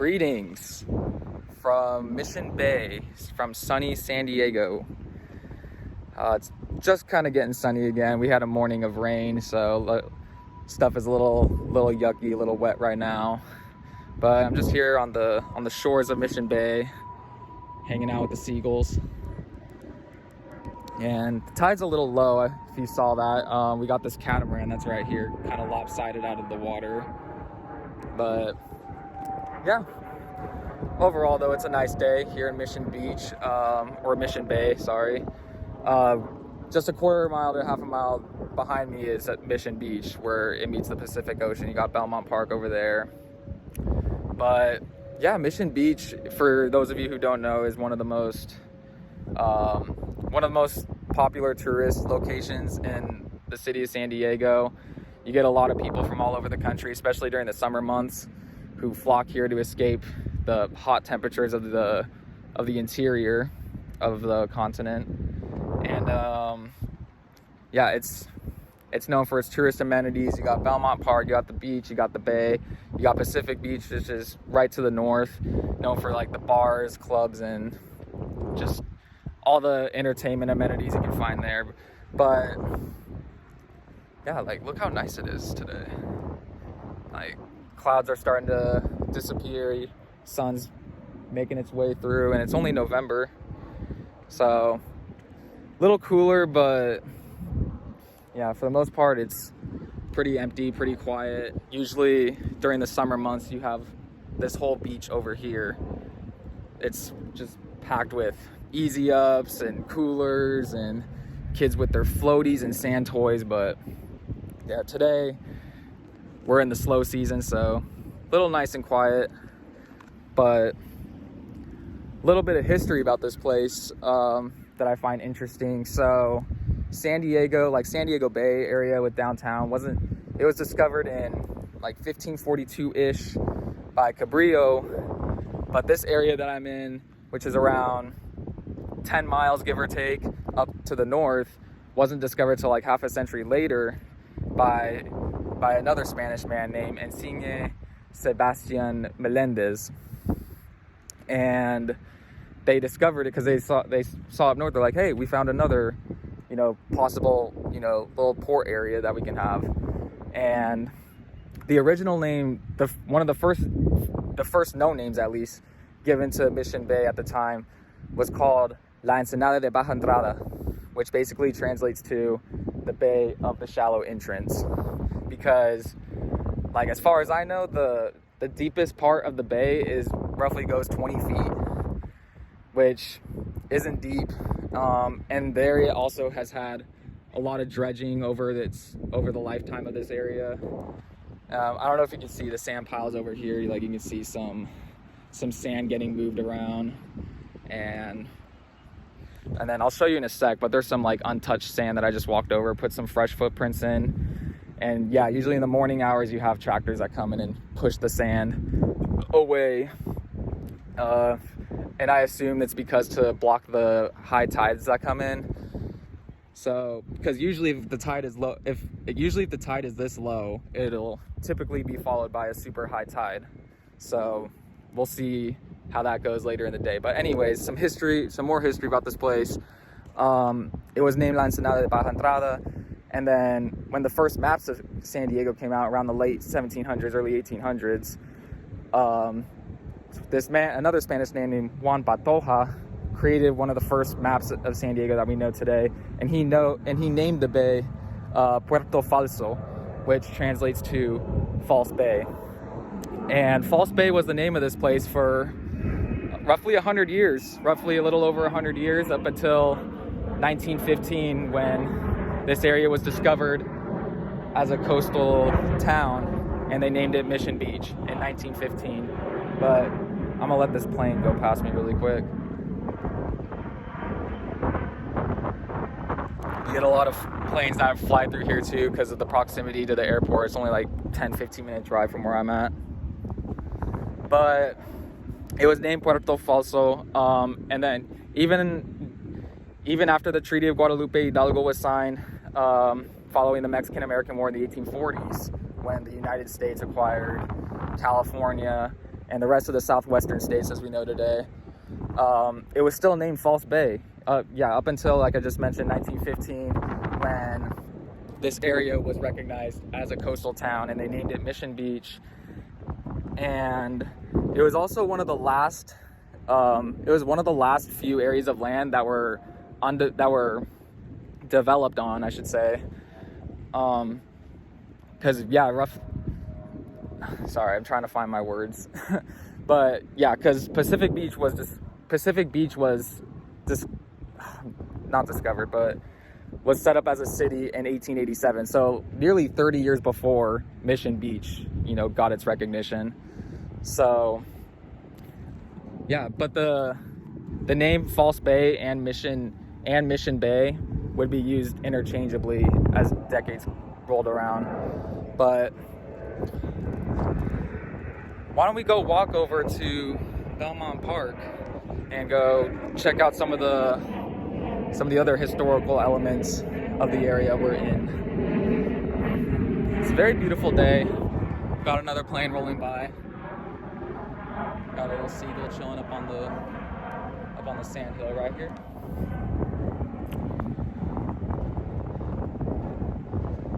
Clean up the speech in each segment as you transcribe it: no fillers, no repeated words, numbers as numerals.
Greetings from Mission Bay, from sunny San Diego. It's just kind of getting sunny again. We had a morning of rain, so stuff is a little yucky, a little wet right now. But I'm just here on the shores of Mission Bay, hanging out with the seagulls. And the tide's a little low, if you saw that. We got this catamaran that's right here, kind of lopsided out of the water. But yeah, overall though, it's a nice day here in Mission Beach, or Mission Bay, sorry. Just a quarter mile to half a mile behind me is at Mission Beach, where it meets the Pacific Ocean. You got Belmont Park over there. But yeah, Mission Beach, for those of you who don't know, is one of the most popular tourist locations in the city of San Diego. You get a lot of people from all over the country, especially during the summer months, who flock here to escape the hot temperatures of the interior of the continent. And yeah, it's known for its tourist amenities. You got Belmont Park, you got the beach, you got the bay, you got Pacific Beach, which is right to the north, known for like the bars, clubs, and just all the entertainment amenities you can find there. But yeah, like, look how nice it is today. Like, clouds are starting to disappear, sun's making its way through, and it's only November, so a little cooler. But yeah, for the most part, it's pretty empty, pretty quiet. Usually during the summer months, you have this whole beach over here. It's just packed with easy ups and coolers and kids with their floaties and sand toys. But yeah, today we're in the slow season, so a little nice and quiet. But a little bit of history about this place that I find interesting. So San Diego, like San Diego Bay area with downtown, it was discovered in like 1542-ish by Cabrillo. But this area that I'm in, which is around 10 miles, give or take, up to the north, wasn't discovered till like half a century later by another Spanish man named Insigne Sebastian Melendez. And they discovered it because they saw up north. They're like, hey, we found another, possible, little port area that we can have. And the original name, the first known names at least, given to Mission Bay at the time, was called La Ensenada de Baja Entrada, which basically translates to the Bay of the Shallow Entrance. Because, like, as far as I know, the deepest part of the bay roughly goes 20 feet, which isn't deep. And the area also has had a lot of dredging over the lifetime of this area. I don't know if you can see the sand piles over here. Like, you can see some sand getting moved around, and then I'll show you in a sec, but there's some like untouched sand that I just walked over, put some fresh footprints in. And yeah, usually in the morning hours you have tractors that come in and push the sand away, and I assume it's because to block the high tides that come in. So, because usually if the tide is low, if the tide is this low, it'll typically be followed by a super high tide. So we'll see how that goes later in the day. But anyways, some more history about this place. It was named La Ensenada de Baja Entrada, and then when the first maps of San Diego came out around the late 1700s, early 1800s, another Spanish man named Juan Pantoja, created one of the first maps of San Diego that we know today, and he named the bay Puerto Falso, which translates to False Bay. And False Bay was the name of this place for roughly a little over 100 years, up until 1915, when this area was discovered as a coastal town, and they named it Mission Beach in 1915. But I'm gonna let this plane go past me really quick. You get a lot of planes that fly through here too because of the proximity to the airport. It's only like 10-15 minute drive from where I'm at. But it was named Puerto Falso, and then even after the Treaty of Guadalupe Hidalgo was signed, following the Mexican-American War in the 1840s, when the United States acquired California and the rest of the southwestern states as we know today, it was still named False Bay. Up until, like I just mentioned, 1915, when this area was recognized as a coastal town and they named it Mission Beach. And it was also one of the last few areas of land that were developed on, I should say. Sorry, I'm trying to find my words. But yeah, because Pacific Beach was not discovered, but was set up as a city in 1887. So nearly 30 years before Mission Beach, got its recognition. So yeah, but the name False Bay and Mission Bay would be used interchangeably as decades rolled around. But why don't we go walk over to Belmont Park and go check out some of the other historical elements of the area we're in. It's a very beautiful day. Got another plane rolling by. Got a little seagull chilling up on the sand hill right here.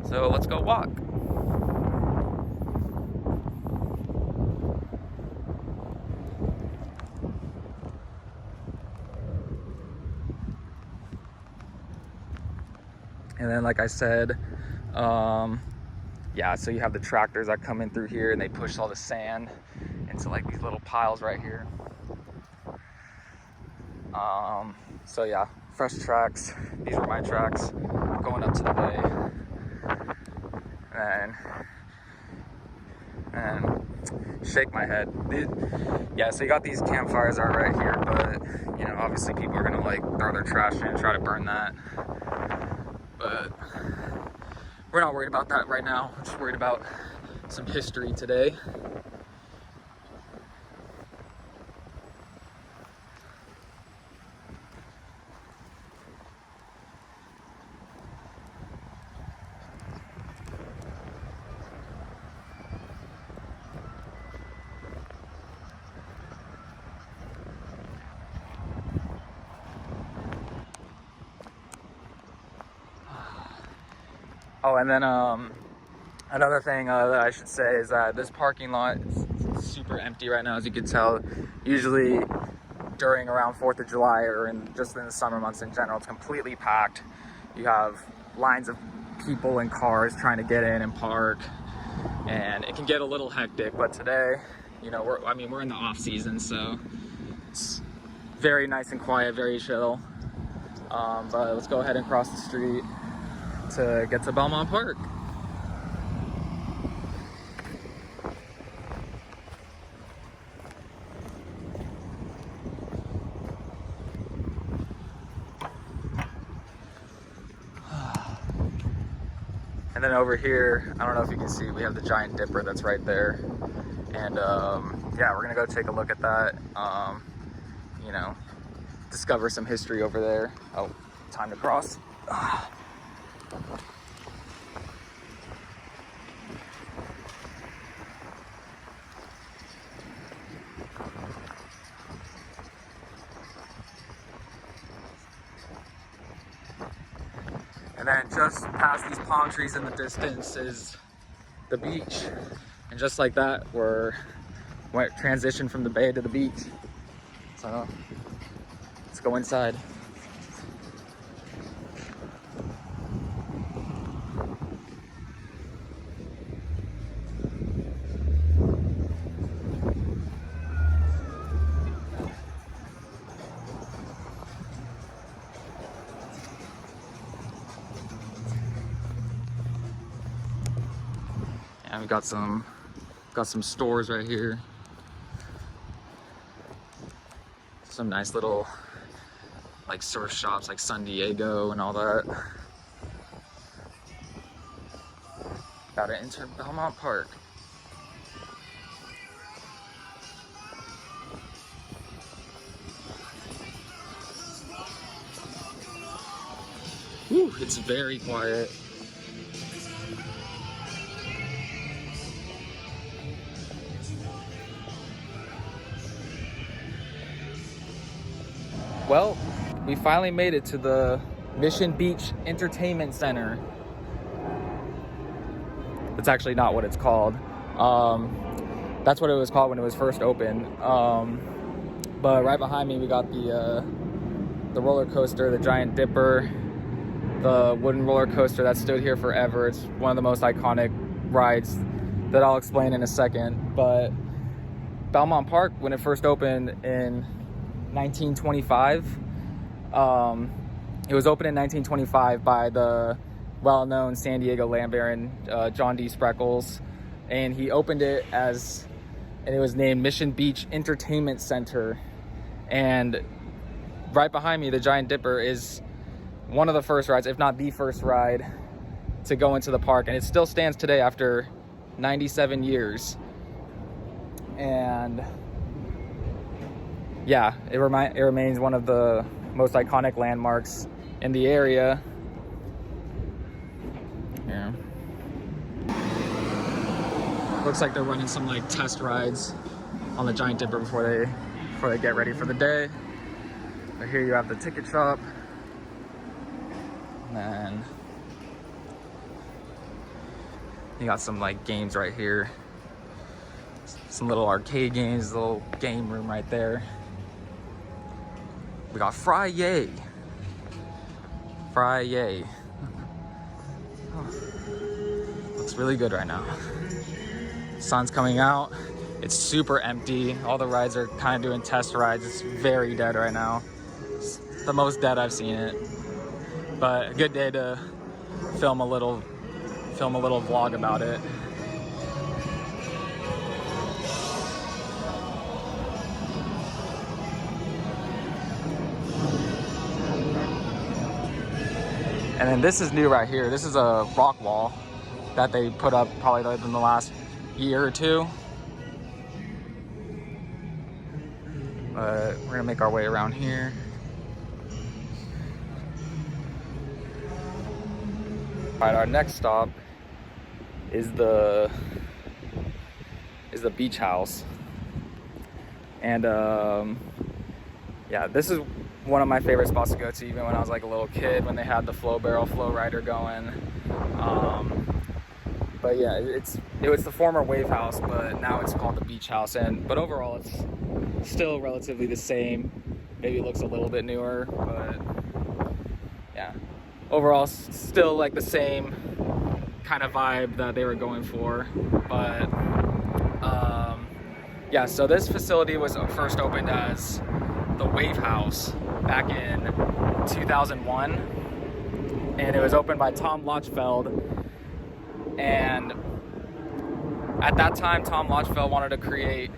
So let's go walk. And then, like I said, so you have the tractors that come in through here and they push all the sand into like these little piles right here. So yeah, fresh tracks. These are my tracks going up to the bay. And shake my head. So you got these campfires are right here, but obviously people are gonna like throw their trash in and try to burn that. But we're not worried about that right now. We're just worried about some history today. Oh, and then another thing that I should say is that this parking lot is super empty right now, as you can tell. Usually during around 4th of July or just in the summer months in general, it's completely packed. You have lines of people and cars trying to get in and park, and it can get a little hectic. But today, we're in the off season, so it's very nice and quiet, very chill. But let's go ahead and cross the street to get to Belmont Park. And then over here, I don't know if you can see, we have the giant dipper that's right there. And we're gonna go take a look at that. Discover some history over there. Oh, time to cross. And then just past these palm trees in the distance is the beach. And just like that, went transition from the bay to the beach. So let's go inside. And we got some stores right here. Some nice little like surf shops like San Diego and all that. About to enter Belmont Park. Whew, it's very quiet. Well, we finally made it to the Mission Beach Entertainment Center. That's actually not what it's called. That's what it was called when it was first opened. But right behind me, we got the roller coaster, the Giant Dipper, the wooden roller coaster that stood here forever. It's one of the most iconic rides that I'll explain in a second. But Belmont Park, when it first opened in 1925, it was opened in 1925 by the well-known San Diego land baron, John D. Spreckles, and he opened it and it was named Mission Beach Entertainment Center. And right behind me, the Giant Dipper is one of the first rides, if not the first ride, to go into the park, and it still stands today after 97 years. And yeah, it remains one of the most iconic landmarks in the area. Yeah. Looks like they're running some like test rides on the Giant Dipper before they get ready for the day. But here you have the ticket shop. And then you got some like games right here. Some little arcade games, a little game room right there. We got Fry-yay. Fry-yay. Oh, looks really good right now. Sun's coming out. It's super empty. All the rides are kind of doing test rides. It's very dead right now. It's the most dead I've seen it. But a good day to film a little vlog about it. And then this is new right here. This is a rock wall that they put up probably in the last year or two. But we're gonna make our way around here. All right, our next stop is the beach house. And yeah, this is one of my favorite spots to go to, even when I was like a little kid, when they had the flow barrel flow rider going. But yeah, it was the former wave house, but now it's called the beach house. But overall, it's still relatively the same. Maybe it looks a little bit newer, but yeah, overall still like the same kind of vibe that they were going for. But yeah, so this facility was first opened as the Wave House back in 2001, and it was opened by Tom Lochfeld. And at that time, Tom Lochfeld wanted to create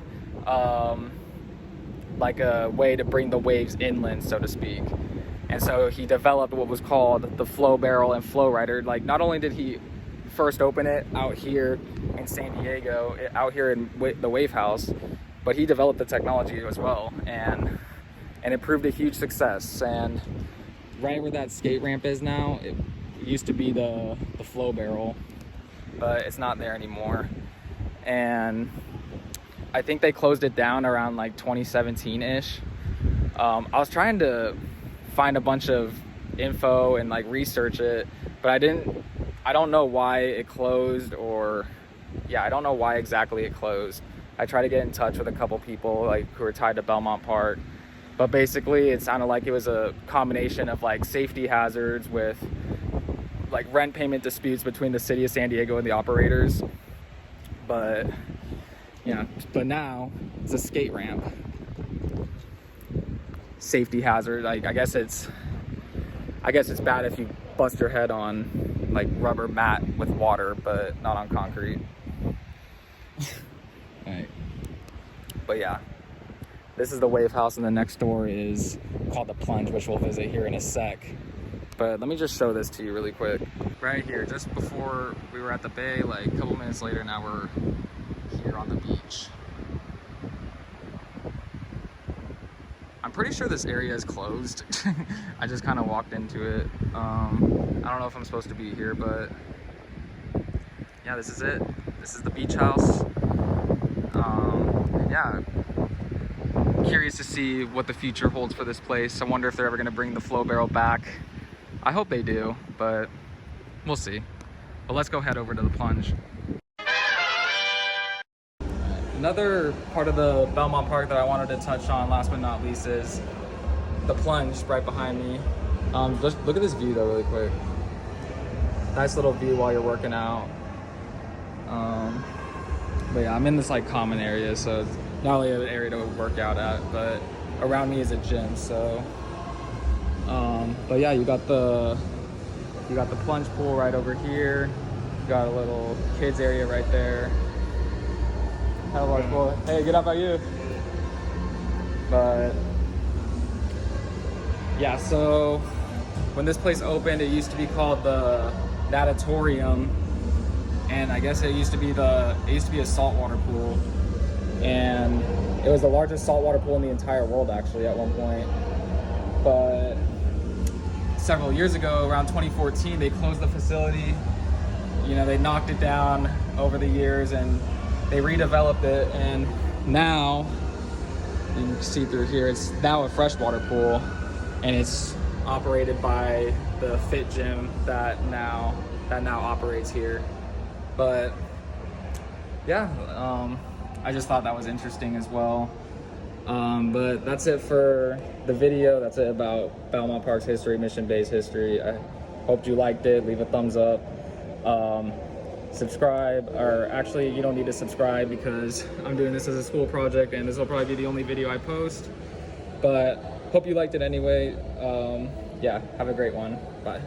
like a way to bring the waves inland, so to speak. And so he developed what was called the flow barrel and flow rider. Like, not only did he first open it out here in San Diego, out here in the Wave House, but he developed the technology as well, and it proved a huge success. And right where that skate ramp is now, it used to be the flow barrel, but it's not there anymore. And I think they closed it down around like 2017-ish. I was trying to find a bunch of info and like research it, but I don't know why it closed, or yeah, I don't know why exactly it closed. I tried to get in touch with a couple people like who were tied to Belmont Park, but basically it sounded like it was a combination of like safety hazards with like rent payment disputes between the city of San Diego and the operators. But yeah, but now it's a skate ramp. Safety hazard. Like, I guess it's bad if you bust your head on like rubber mat with water, but not on concrete. Right. But yeah, this is the Wave House, and the next door is called the Plunge, which we'll visit here in a sec. But let me just show this to you really quick. Right here, just before we were at the bay, like a couple minutes later, now we're here on the beach. I'm pretty sure this area is closed. I just kind of walked into it. I don't know if I'm supposed to be here, but yeah, this is it. This is the beach house. Yeah, curious to see what the future holds for this place. I wonder if they're ever going to bring the flow barrel back. I hope they do, but we'll see. But let's go head over to the plunge. Another part of the Belmont Park that I wanted to touch on, last but not least, is the plunge right behind me. Just look at this view though really quick. Nice little view while you're working out. But yeah, I'm in this like common area, so it's not only an area to work out at, but around me is a gym. So, but yeah, you got the plunge pool right over here. You got a little kids area right there. Have a large pool. Hey, get up by you. But yeah, so when this place opened, it used to be called the Natatorium. And I guess it used to be a saltwater pool, and it was the largest saltwater pool in the entire world actually at one point. But several years ago, around 2014, they closed the facility. You know, they knocked it down over the years and they redeveloped it, and now you can see through here, it's now a freshwater pool, and it's operated by the Fit Gym that now operates here. But yeah, I just thought that was interesting as well. But that's it for the video. That's it about Belmont Park's history, mission-based history. I hope you liked it. Leave a thumbs up. Subscribe, or actually you don't need to subscribe because I'm doing this as a school project and this will probably be the only video I post. But hope you liked it anyway. Yeah, have a great one. Bye.